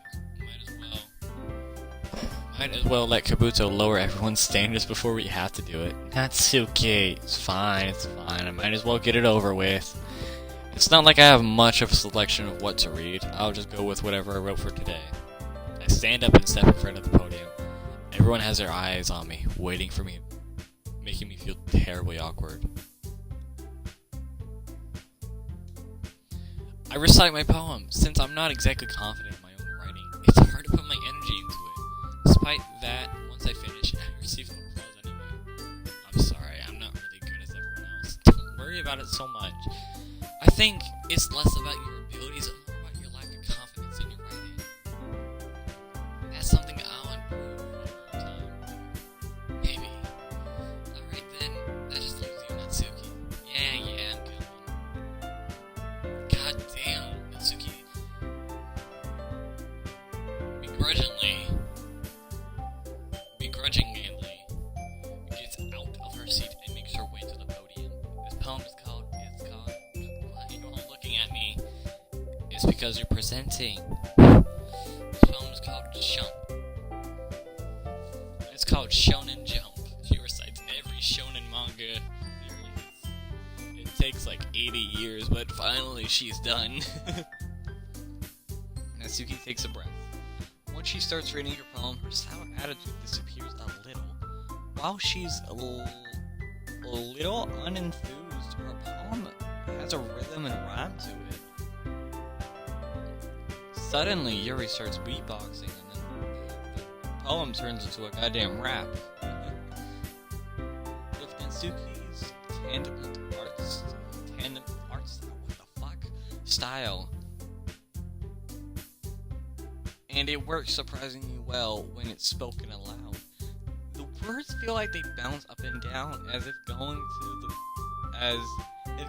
Might as well let Kabuto lower everyone's standards before we have to do it. Natsuki, it's fine. I might as well get it over with. It's not like I have much of a selection of what to read. I'll just go with whatever I wrote for today. I stand up and step in front of the podium. Everyone has their eyes on me, waiting for me, making me feel terribly awkward. I recite my poem. Since I'm not exactly confident in my own writing, it's hard to put my energy into it. Despite that, once I finish, I receive some applause anyway. I'm sorry, I'm not really good as everyone else. Don't worry about it so much. I think it's less about your abilities and more about your lack of confidence in your writing. That's something I'll improve over time. Maybe. Alright then, that just leaves you, Natsuki. Yeah, I'm going. God damn, Natsuki. Begrudgingly, gets out of her seat and makes her way to the podium. This poem is called, why are you all looking at me? It's because you're presenting. This poem is called Jump. It's called Shonen Jump. She recites every shonen manga there is. It takes like 80 years, but finally she's done. Natsuki takes a breath. Once she starts reading her poem, her sour attitude disappears a little. While she's a little unenthused, her poem has a rhythm and rhyme to it. Suddenly, Yuri starts beatboxing, and then the poem turns into a goddamn rap. If Natsuki's tandem art style, and it works surprisingly well when it's spoken aloud. The words feel like they bounce up and down as if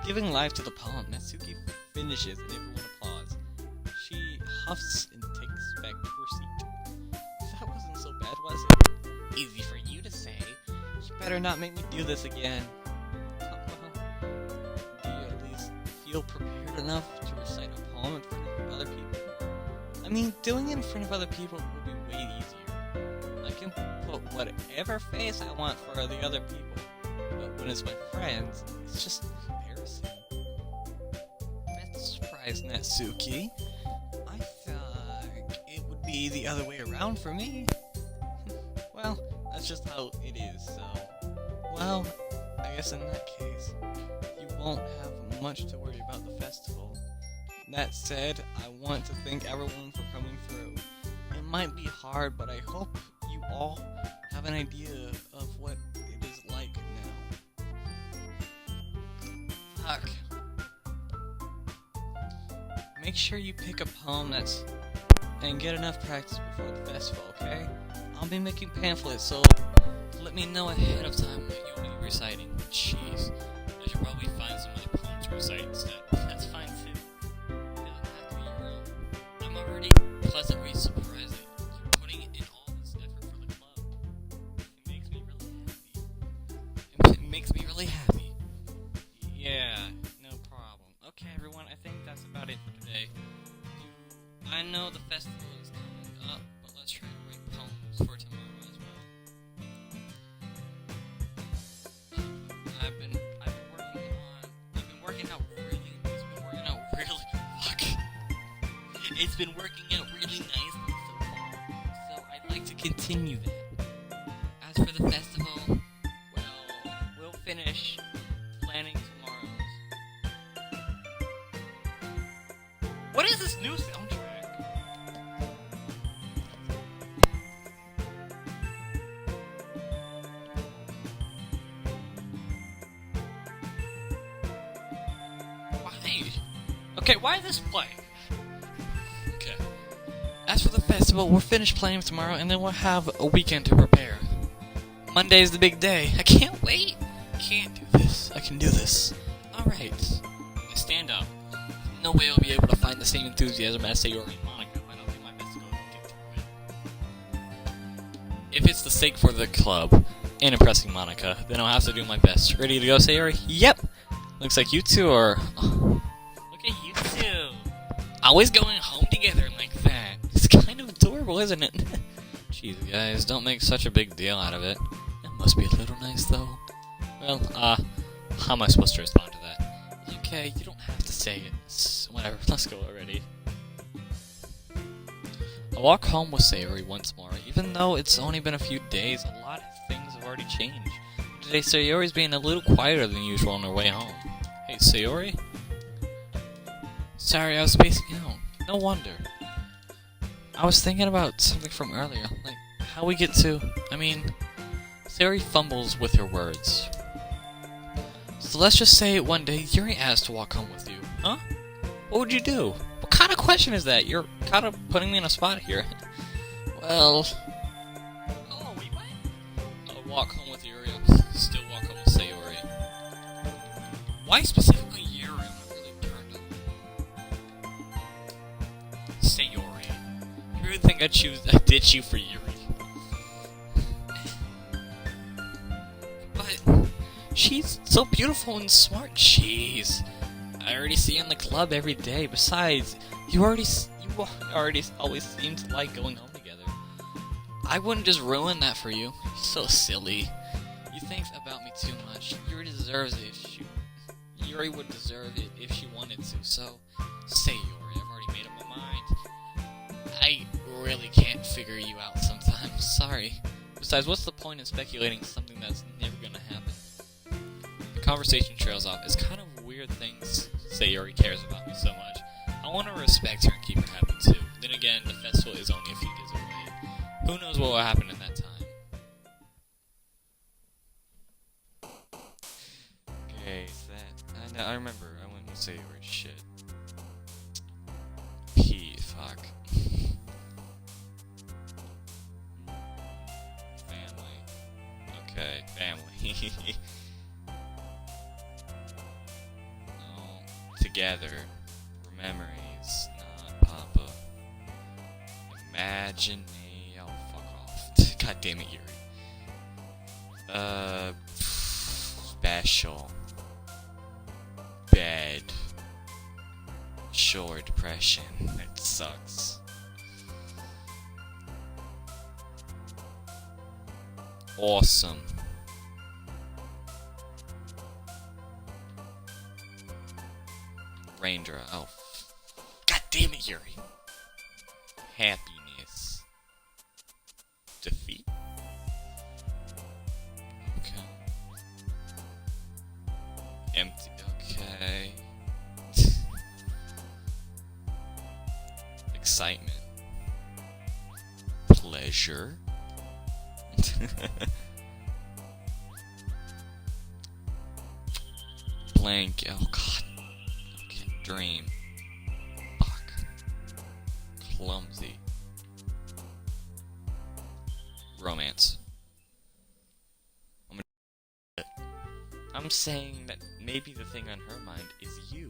giving life to the poem. Natsuki finishes and everyone applauds. She huffs and takes back to her seat. That wasn't so bad, was it? Easy for you to say. You better not make me do this again. Well, do you at least feel prepared enough to recite a poem in front of other people? I mean, doing it in front of other people will be way easier. I can put whatever face I want for the other people, but when it's my friends, it's just embarrassing. That's a surprise, Natsuki. I thought it would be the other way around for me. Well, that's just how it is, so... Well, I guess in that case, you won't have much to worry about the festival. That said, I want to thank everyone for coming through. It might be hard, but I hope you all have an idea of what it is like now. Fuck. Make sure you pick a poem and get enough practice before the festival, okay? I'll be making pamphlets, so let me know ahead of time what you'll be reciting. Jeez, I should probably find some other poems to recite instead. That's fine too. It doesn't have to be your own. I'm already pleasantly surprised that you're putting in all this effort for the club. It makes me really happy. It makes me really happy. Yeah, no problem. Okay, everyone, I think that's about it for today. I know the festival is coming up, but let's try to write poems for tomorrow as well. I've been working out really. It's been working out really nicely so far. So I'd like to continue that. As for the festival, well, we'll finish planning tomorrow's. What is this new soundtrack? Okay, why is this playing? Okay. As for the festival, we're finished planning tomorrow, and then we'll have a weekend to prepare. Monday's the big day. I can't wait. I can't do this. I can do this. Alright. I stand up. No way I'll be able to find the same enthusiasm as Sayori and Monica, but I'll do my best to go and get through it. If it's the sake for the club and impressing Monica, then I'll have to do my best. Ready to go, Sayori? Yep. Looks like you two are... Look at you two. Always going home together like that. It's kind of adorable, isn't it? Jeez, guys, don't make such a big deal out of it. It must be a little nice, though. Well, how am I supposed to respond to that? Okay, you don't have to say it. Whatever, let's go already. I walk home with Sayori once more. Even though it's only been a few days, a lot of things have already changed. Today, Sayori's being a little quieter than usual on her way home. Hey, Sayori? Sorry, I was spacing out. No wonder. I was thinking about something from earlier, like how we get to... Sayori fumbles with her words. So let's just say one day Yuri asked to walk home with you. Huh? What would you do? What kind of question is that? You're kind of putting me in a spot here. Well... Oh, wait, what? I'll walk home with Yuri. I'll still walk home with Sayori. Why specifically Yuri? I'm not really turned on. Sayori. You really think I'd ditch you for Yuri? But she's so beautiful and smart. Jeez. I already see you in the club every day. Besides, you already always seem to like going home together. I wouldn't just ruin that for you. You're so silly. You think about me too much. Yuri deserves it. Yuri would deserve it if she wanted to. So, say Yuri. I've already made up my mind. I really can't figure you out sometimes. Sorry. Besides, what's the point in speculating something that's never gonna happen? The conversation trails off. It's kind of weird things Sayori cares about me so much. I want to respect her and keep her happy too. Then again, the festival is only a few days away. Who knows what will happen in that time? Okay, I remember. I went with Sayori. Shit. Fuck. Family. Okay, family. Together. Memories. Not Papa. Imagine me. Oh, fuck off. God damn it, Yuri. Special. Bed. Sure, depression. It sucks. Awesome. Raindrop. Oh. God damn it, Yuri. Happiness. Defeat. Okay. Empty. Okay. excitement. Pleasure. Blank. Oh god. Okay. Dream. Fuck. Clumsy. Romance. I'm saying that maybe the thing on her mind is you.